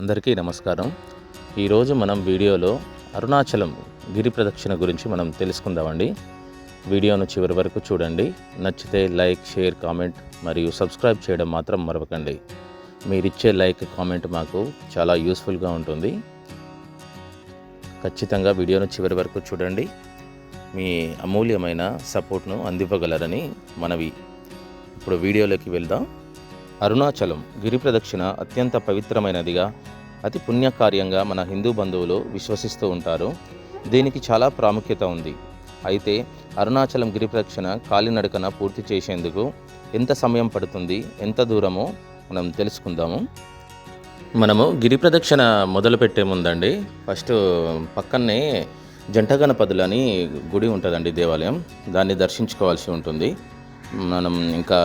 అందరికీ నమస్కారం. ఈరోజు మనం వీడియోలో అరుణాచలం గిరి ప్రదక్షిణ గురించి మనం తెలుసుకుందామండి. వీడియోను చివరి వరకు చూడండి. నచ్చితే లైక్, షేర్, కామెంట్ మరియు సబ్స్క్రైబ్ చేయడం మాత్రం మరవకండి. మీరిచ్చే లైక్, కామెంట్ మాకు చాలా యూస్ఫుల్గా ఉంటుంది. ఖచ్చితంగా వీడియోను చివరి వరకు చూడండి. మీ అమూల్యమైన సపోర్ట్ను అందివ్వగలరని మనవి. ఇప్పుడు వీడియోలోకి వెళ్దాం. అరుణాచలం గిరి ప్రదక్షిణ అత్యంత పవిత్రమైనదిగా, అతి పుణ్యకార్యంగా మన హిందూ బంధువులు విశ్వసిస్తూ ఉంటారు. దీనికి చాలా ప్రాముఖ్యత ఉంది. అయితే అరుణాచలం గిరి ప్రదక్షిణ కాలినడకన పూర్తి చేసేందుకు ఎంత సమయం పడుతుంది, ఎంత దూరమో మనం తెలుసుకుందాము. మనము గిరి ప్రదక్షిణ మొదలుపెట్టే ముందండి, ఫస్ట్ పక్కనే జంట గణపతులని గుడి ఉంటుందండి, దేవాలయం. దాన్ని దర్శించుకోవాల్సి ఉంటుంది. మనం ఇంకా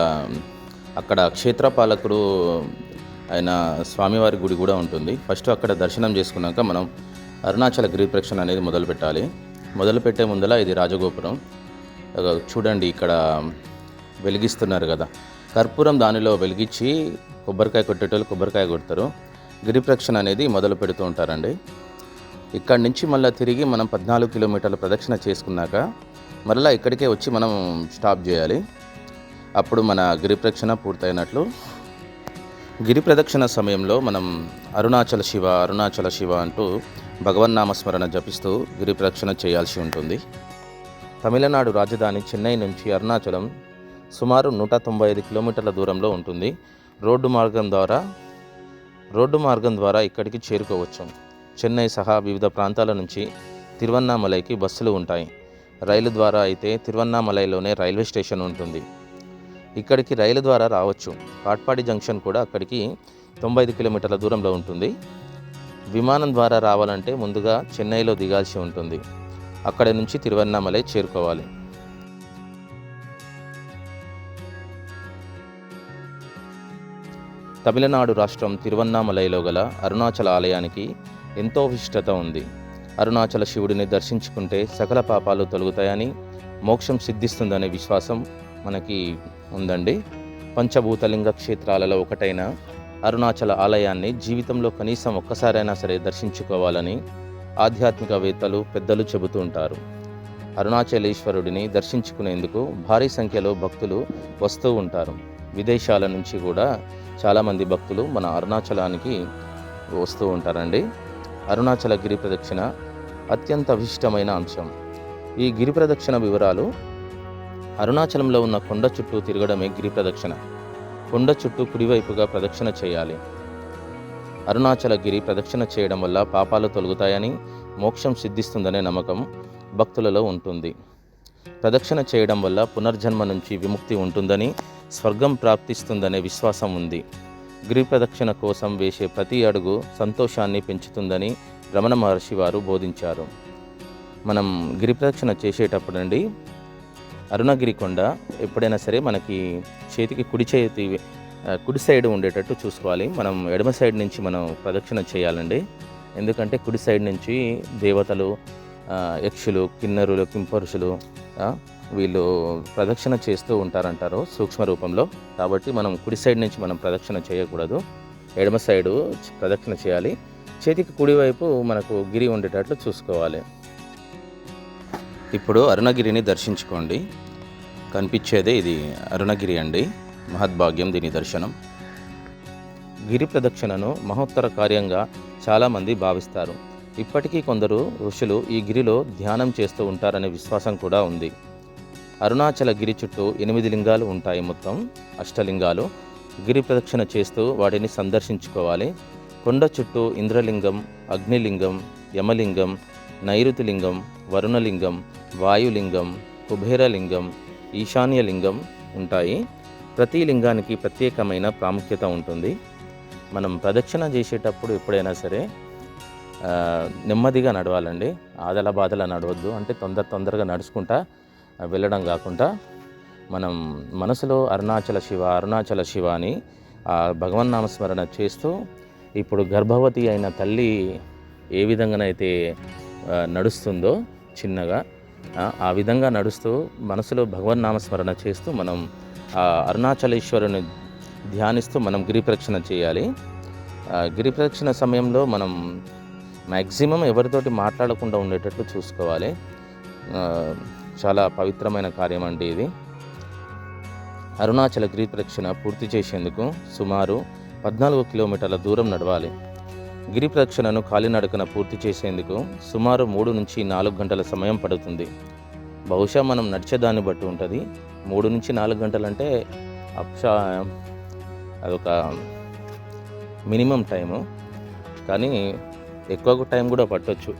అక్కడ క్షేత్రపాలకుడు అయిన స్వామివారి గుడి కూడా ఉంటుంది. ఫస్ట్ అక్కడ దర్శనం చేసుకున్నాక మనం అరుణాచల గిరి ప్రదక్షిణ అనేది మొదలుపెట్టాలి. మొదలుపెట్టే ముందల ఇది రాజగోపురం చూడండి, ఇక్కడ వెలిగిస్తున్నారు కదా కర్పూరం. దానిలో వెలిగించి కొబ్బరికాయ కొట్టేటోళ్ళు కొబ్బరికాయ కొడతారు. గిరి ప్రదక్షిణ అనేది మొదలు పెడుతూ ఉంటారండి. ఇక్కడి నుంచి మళ్ళీ తిరిగి మనం 14 కిలోమీటర్ల ప్రదక్షిణ చేసుకున్నాక మళ్ళీ ఇక్కడికే వచ్చి మనం స్టాప్ చేయాలి. అప్పుడు మన గిరి ప్రదక్షిణ పూర్తయినట్లు. గిరి ప్రదక్షిణ సమయంలో మనం అరుణాచల శివ, అరుణాచల శివ అంటూ భగవన్నామస్మరణ జపిస్తూ గిరి ప్రదక్షిణ చేయాల్సి ఉంటుంది. తమిళనాడు రాజధాని చెన్నై నుంచి అరుణాచలం సుమారు 195 కిలోమీటర్ల దూరంలో ఉంటుంది. రోడ్డు మార్గం ద్వారా ఇక్కడికి చేరుకోవచ్చు. చెన్నై సహా వివిధ ప్రాంతాల నుంచి తిరువన్నామలైకి బస్సులు ఉంటాయి. రైలు ద్వారా అయితే తిరువన్నామలైలోనే రైల్వే స్టేషన్ ఉంటుంది. ఇక్కడికి రైలు ద్వారా రావచ్చు. కాట్పాడి జంక్షన్ కూడా అక్కడికి 95 కిలోమీటర్ల దూరంలో ఉంటుంది. విమానం ద్వారా రావాలంటే ముందుగా చెన్నైలో దిగాల్సి ఉంటుంది. అక్కడి నుంచి తిరువన్నామలై చేరుకోవాలి. తమిళనాడు రాష్ట్రం తిరువన్నామలైలో గల అరుణాచల ఆలయానికి ఎంతో విశిష్టత ఉంది. అరుణాచల శివుడిని దర్శించుకుంటే సకల పాపాలు తొలగుతాయని, మోక్షం సిద్ధిస్తుందనే విశ్వాసం మనకి ఉందండి. పంచభూతలింగ క్షేత్రాలలో ఒకటైన అరుణాచల ఆలయాన్ని జీవితంలో కనీసం ఒక్కసారైనా సరే దర్శించుకోవాలని ఆధ్యాత్మికవేత్తలు, పెద్దలు చెబుతూ ఉంటారు. అరుణాచలేశ్వరుడిని దర్శించుకునేందుకు భారీ సంఖ్యలో భక్తులు వస్తూ ఉంటారు. విదేశాల నుంచి కూడా చాలామంది భక్తులు మన అరుణాచలానికి వస్తూ ఉంటారండి. అరుణాచల గిరి ప్రదక్షిణ అత్యంత విశిష్టమైన అంశం. ఈ గిరి ప్రదక్షిణ వివరాలు: అరుణాచలంలో ఉన్న కొండ చుట్టూ తిరగడమే గిరి ప్రదక్షిణ. కొండ చుట్టూ కుడివైపుగా ప్రదక్షిణ చేయాలి. అరుణాచల గిరి ప్రదక్షిణ చేయడం వల్ల పాపాలు తొలగుతాయని, మోక్షం సిద్ధిస్తుందనే నమ్మకం భక్తులలో ఉంటుంది. ప్రదక్షిణ చేయడం వల్ల పునర్జన్మ నుంచి విముక్తి ఉంటుందని, స్వర్గం ప్రాప్తిస్తుందనే విశ్వాసం ఉంది. గిరి ప్రదక్షిణ కోసం వేసే ప్రతి అడుగు సంతోషాన్ని పెంచుతుందని రమణ మహర్షి వారు బోధించారు. మనం గిరి ప్రదక్షిణ చేసేటప్పుడండి, అరుణగిరి కొండ ఎప్పుడైనా సరే మనకి చేతికి కుడి సైడ్ ఉండేటట్టు చూసుకోవాలి. మనం ఎడమ సైడ్ నుంచి మనం ప్రదక్షిణ చేయాలండి. ఎందుకంటే కుడి సైడ్ నుంచి దేవతలు, యక్షులు, కిన్నరులు, కింపరుషులు వీళ్ళు ప్రదక్షిణ చేస్తూ ఉంటారంటారు సూక్ష్మ రూపంలో. కాబట్టి మనం కుడి సైడ్ నుంచి మనం ప్రదక్షిణ చేయకూడదు, ఎడమ సైడు ప్రదక్షిణ చేయాలి. చేతికి కుడివైపు మనకు గిరి ఉండేటట్లు చూసుకోవాలి. ఇప్పుడు అరుణగిరిని దర్శించుకోండి. కనిపించేదే ఇది అరుణగిరి అండి. మహద్భాగ్యం దీని దర్శనం. గిరి ప్రదక్షిణను మహోత్తర కార్యంగా చాలామంది భావిస్తారు. ఇప్పటికీ కొందరు ఋషులు ఈ గిరిలో ధ్యానం చేస్తూ ఉంటారనే విశ్వాసం కూడా ఉంది. అరుణాచల గిరి చుట్టూ 8 లింగాలు ఉంటాయి, మొత్తం అష్టలింగాలు. గిరి ప్రదక్షిణ చేస్తూ వాటిని సందర్శించుకోవాలి. కొండ చుట్టూ ఇంద్రలింగం, అగ్నిలింగం, యమలింగం, నైరుతిలింగం, వరుణలింగం, వాయులింగం, కుబేరలింగం, ఈశాన్యలింగం ఉంటాయి. ప్రతి లింగానికి ప్రత్యేకమైన ప్రాముఖ్యత ఉంటుంది. మనం ప్రదక్షిణ చేసేటప్పుడు ఎప్పుడైనా సరే నెమ్మదిగా నడవాలండి. ఆదల బాధల నడవద్దు. అంటే తొందరగా నడుచుకుంటా వెళ్ళడం కాకుండా మనం మనసులో అరుణాచల శివ, అరుణాచల శివ అని భగవన్నామస్మరణ చేస్తూ, ఇప్పుడు గర్భవతి అయిన తల్లి ఏ విధంగానైతే నడుస్తుందో చిన్నగా, ఆ విధంగా నడుస్తూ మనసులో భగవన్నామస్మరణ చేస్తూ మనం అరుణాచలేశ్వరుని ధ్యానిస్తూ మనం గిరి ప్రదక్షిణ చేయాలి. గిరి ప్రదక్షిణ సమయంలో మనం మ్యాక్సిమం ఎవరితోటి మాట్లాడకుండా ఉండేటట్లు చూసుకోవాలి. చాలా పవిత్రమైన కార్యం అండి ఇది. అరుణాచల గిరి ప్రదక్షిణ పూర్తి చేసేందుకు సుమారు 14 కిలోమీటర్ల దూరం నడవాలి. గిరి ప్రదక్షిణను కాలినడకన పూర్తి చేసేందుకు సుమారు 3 నుంచి 4 గంటల సమయం పడుతుంది. బహుశా మనం నడిచేదాన్ని బట్టి ఉంటుంది. 3 నుంచి 4 గంటలు అంటే అదొక మినిమం టైము, కానీ ఎక్కువ టైం కూడా పట్టొచ్చు.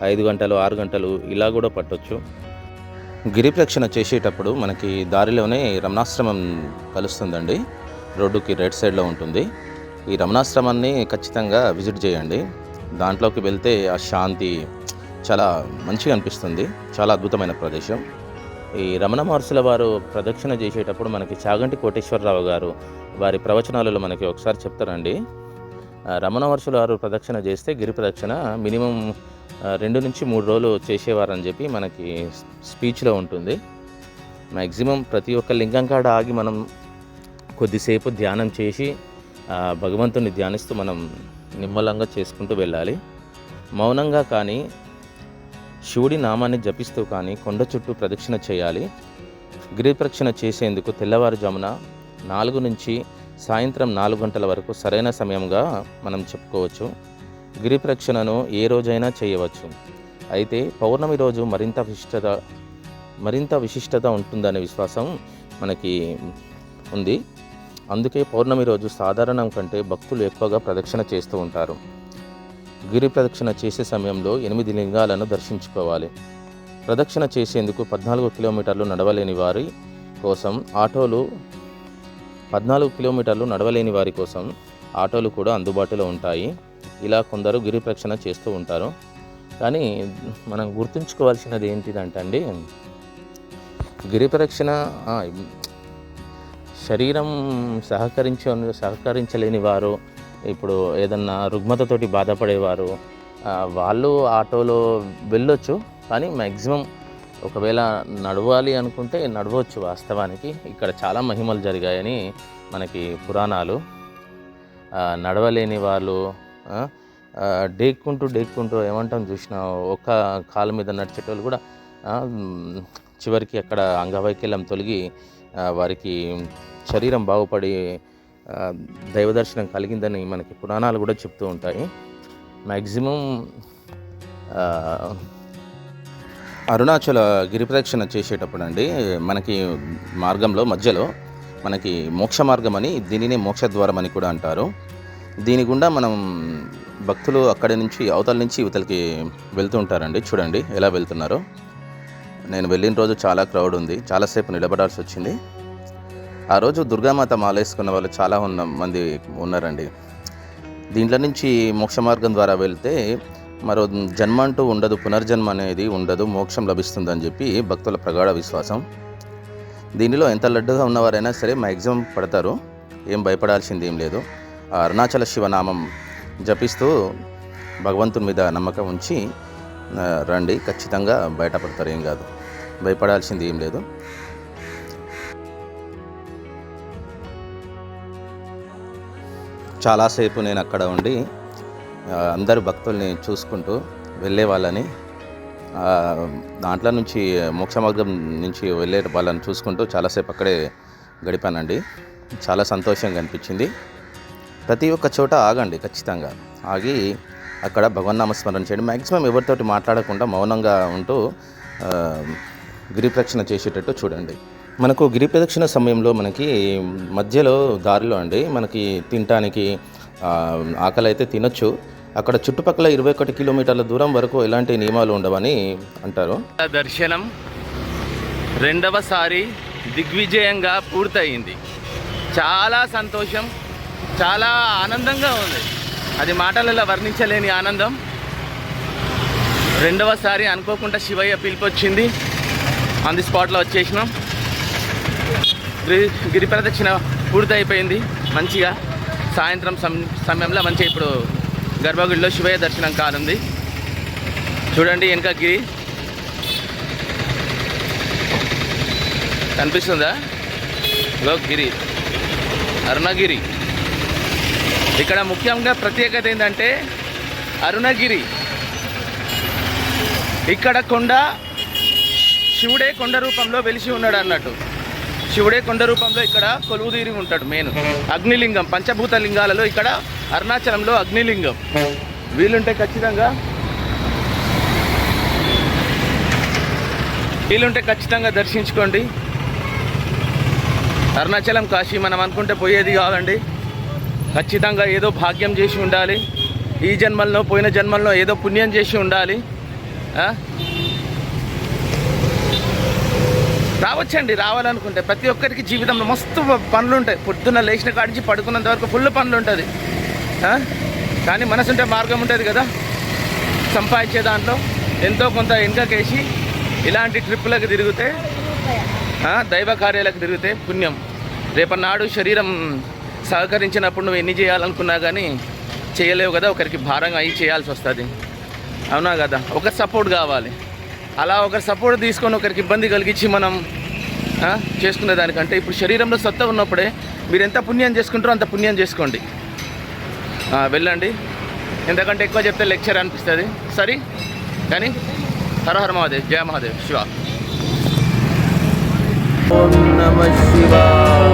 5 గంటలు 6 గంటలు ఇలా కూడా పట్టొచ్చు. గిరి ప్రదక్షిణ చేసేటప్పుడు మనకి దారిలోనే రమణాశ్రమం కలుస్తుందండి. రోడ్డుకి రైట్ సైడ్లో ఉంటుంది. ఈ రమణాశ్రమాన్ని ఖచ్చితంగా విజిట్ చేయండి. దాంట్లోకి వెళ్తే ఆ శాంతి చాలా మంచిగా అనిపిస్తుంది. చాలా అద్భుతమైన ప్రదేశం. ఈ రమణ మహర్షుల వారు ప్రదక్షిణ చేసేటప్పుడు మనకి చాగంటి కోటేశ్వరరావు గారు వారి ప్రవచనాలలో మనకి ఒకసారి చెప్తారండి. రమణ మహర్షుల వారు ప్రదక్షిణ చేస్తే గిరి ప్రదక్షిణ మినిమం 2 నుంచి 3 రోజులు చేసేవారని చెప్పి మనకి స్పీచ్లో ఉంటుంది. మ్యాక్సిమం ప్రతి ఒక్క లింగం కాడ ఆగి మనం కొద్దిసేపు ధ్యానం చేసి భగవంతుని ధ్యానిస్తూ మనం నిమ్మలంగా చేసుకుంటూ వెళ్ళాలి. మౌనంగా కానీ శివుడి నామాన్ని జపిస్తూ కానీ కొండ చుట్టూ ప్రదక్షిణ చేయాలి. గిరి ప్రదక్షిణ చేసేందుకు తెల్లవారుజామున 4 నుంచి సాయంత్రం 4 గంటల వరకు సరైన సమయంగా మనం చెప్పుకోవచ్చు. గిరి ప్రదక్షిణను ఏ రోజైనా చేయవచ్చు. అయితే పౌర్ణమి రోజు మరింత విశిష్టత ఉంటుందనే విశ్వాసం మనకి ఉంది. అందుకే పౌర్ణమి రోజు సాధారణం కంటే భక్తులు ఎక్కువగా ప్రదక్షిణ చేస్తూ ఉంటారు. గిరి ప్రదక్షిణ చేసే సమయంలో 8 లింగాలను దర్శించుకోవాలి. ప్రదక్షిణ చేసేందుకు 14 కిలోమీటర్లు నడవలేని వారి కోసం ఆటోలు కూడా అందుబాటులో ఉంటాయి. ఇలా కొందరు గిరి ప్రదక్షిణ చేస్తూ ఉంటారు. కానీ మనం గుర్తుంచుకోవాల్సినది ఏంటిదంటే అండి, గిరి ప్రదక్షిణ శరీరం సహకరించలేని వారు, ఇప్పుడు ఏదన్నా రుగ్మతతోటి బాధపడేవారు వాళ్ళు ఆటోలో వెళ్ళొచ్చు. కానీ మ్యాక్సిమం ఒకవేళ నడవాలి అనుకుంటే నడవచ్చు. వాస్తవానికి ఇక్కడ చాలా మహిమలు జరిగాయని మనకి పురాణాలు. నడవలేని వాళ్ళు డేక్కుంటూ ఏమంటాం చూసిన ఒక కాలు మీద నడిచేటోళ్ళు కూడా చివరికి అక్కడ అంగవైకల్యం తొలగి వారికి శరీరం బాగుపడి దైవదర్శనం కలిగిందని మనకి పురాణాలు కూడా చెప్తూ ఉంటాయి. మ్యాక్సిమం అరుణాచల గిరి ప్రదక్షిణ చేసేటప్పుడు అండి మనకి మార్గంలో మధ్యలో మనకి మోక్ష మార్గం అని, దీనినే మోక్ష ద్వారం అని కూడా అంటారు. దీని గుండా మనం భక్తులు అక్కడి నుంచి అవతల నుంచి ఇవతలకి వెళ్తూ ఉంటారండి. చూడండి ఎలా వెళ్తున్నారో. నేను వెళ్ళిన రోజు చాలా క్రౌడ్ ఉంది, చాలాసేపు నిలబడాల్సి వచ్చింది. ఆ రోజు దుర్గామాత మాల వేసుకున్న వాళ్ళు చాలా మంది ఉన్నారండి. దీంట్లో నుంచి మోక్ష మార్గం ద్వారా వెళ్తే మరో జన్మ అంటూ ఉండదు, పునర్జన్మ అనేది ఉండదు, మోక్షం లభిస్తుందని చెప్పి భక్తుల ప్రగాఢ విశ్వాసం. దీనిలో ఎంత లడ్డుగా ఉన్నవారైనా సరే మ్యాక్సిమం పడతారు. ఏం భయపడాల్సింది ఏం లేదు. అరుణాచల శివనామం జపిస్తూ భగవంతుని మీద నమ్మకం ఉంచి రండి, ఖచ్చితంగా బయటపడతారు. ఏం కాదు, భయపడాల్సింది ఏం లేదు. చాలాసేపు నేను అక్కడ ఉండి అందరు భక్తుల్ని చూసుకుంటూ వెళ్ళే వాళ్ళని, దాంట్లో నుంచి మోక్ష మార్గం నుంచి వెళ్ళే వాళ్ళని చూసుకుంటూ చాలాసేపు అక్కడే గడిపానండి. చాలా సంతోషంగా అనిపించింది. ప్రతి ఒక్క చోట ఆగండి, ఖచ్చితంగా ఆగి అక్కడ భగవన్నామస్మరణ చేయండి. మ్యాక్సిమం ఎవరితోటి మాట్లాడకుండా మౌనంగా ఉంటూ గిరి ప్రదక్షిణ చేసేటట్టు చూడండి. మనకు గిరి ప్రదక్షిణ సమయంలో మనకి మధ్యలో దారిలో అండి మనకి తినటానికి ఆకలి అయితే తినొచ్చు. అక్కడ చుట్టుపక్కల 21 కిలోమీటర్ల దూరం వరకు ఎలాంటి నియమాలు ఉండవని అంటారు. దర్శనం రెండవసారి దిగ్విజయంగా పూర్తయింది. చాలా సంతోషం, చాలా ఆనందంగా ఉంది. అది మాటలలో వర్ణించలేని ఆనందం. రెండవసారి అనుకోకుండా శివయ్య పిలిపొచ్చింది. ఆన్ ది స్పాట్లో వచ్చేసినాం. గిరి ప్రదక్షిణ పూర్తయిపోయింది మంచిగా. సాయంత్రం సమయంలో మంచిగా ఇప్పుడు గర్భగుడిలో శివయ్య దర్శనం కానుంది. చూడండి వెనక గిరి కనిపిస్తుందా? గిరి, అరుణగిరి. ఇక్కడ ముఖ్యంగా ప్రత్యేకత ఏంటంటే అరుణగిరి. ఇక్కడ కొండ శివుడే కొండ రూపంలో వెలిసి ఉన్నాడు అన్నట్టు. శివుడే కొండ రూపంలో ఇక్కడ కొలువుదీరి ఉంటాడు. మెయిన్ అగ్నిలింగం, పంచభూత లింగాలలో ఇక్కడ అరుణాచలంలో అగ్నిలింగం. వీలుంటే ఖచ్చితంగా దర్శించుకోండి. అరుణాచలం కాశీ మనం అనుకుంటే పోయేది కాదండి. ఖచ్చితంగా ఏదో భాగ్యం చేసి ఉండాలి. ఈ జన్మల్లో పోయిన జన్మల్లో ఏదో పుణ్యం చేసి ఉండాలి. రావచ్చండి, రావాలనుకుంటే. ప్రతి ఒక్కరికి జీవితంలో మస్తు పనులు ఉంటాయి. పొద్దున్న లేచిన కాడి నుంచి పడుకున్నంత వరకు ఫుల్ పనులు ఉంటుంది. కానీ మనసు ఉంటే మార్గం ఉంటుంది కదా. సంపాదించే దాంట్లో ఎంతో కొంత వెనుకకేసి ఇలాంటి ట్రిప్పులకు తిరిగితే, దైవ కార్యాలకు తిరిగితే పుణ్యం. రేపన్నాడు శరీరం సహకరించినప్పుడు నువ్వు ఎన్ని చేయాలనుకున్నా కానీ చేయలేవు కదా. ఒకరికి భారంగా అయ్యి చేయాల్సి వస్తుంది. అవునా కదా. ఒక సపోర్ట్ కావాలి. అలా ఒకరి సపోర్ట్ తీసుకొని ఒకరికి ఇబ్బంది కలిగించి మనం చేసుకునే దానికంటే ఇప్పుడు శరీరంలో సత్తా ఉన్నప్పుడే మీరు ఎంత పుణ్యం చేసుకుంటారో అంత పుణ్యం చేసుకోండి. వెళ్ళండి. ఎందుకంటే ఎక్కువ చెప్తే లెక్చర్ అనిపిస్తుంది. సరే కానీ హర హర మహాదేవ్, జయ మహాదేవ్, శివ. ఓం నమః శివాయ.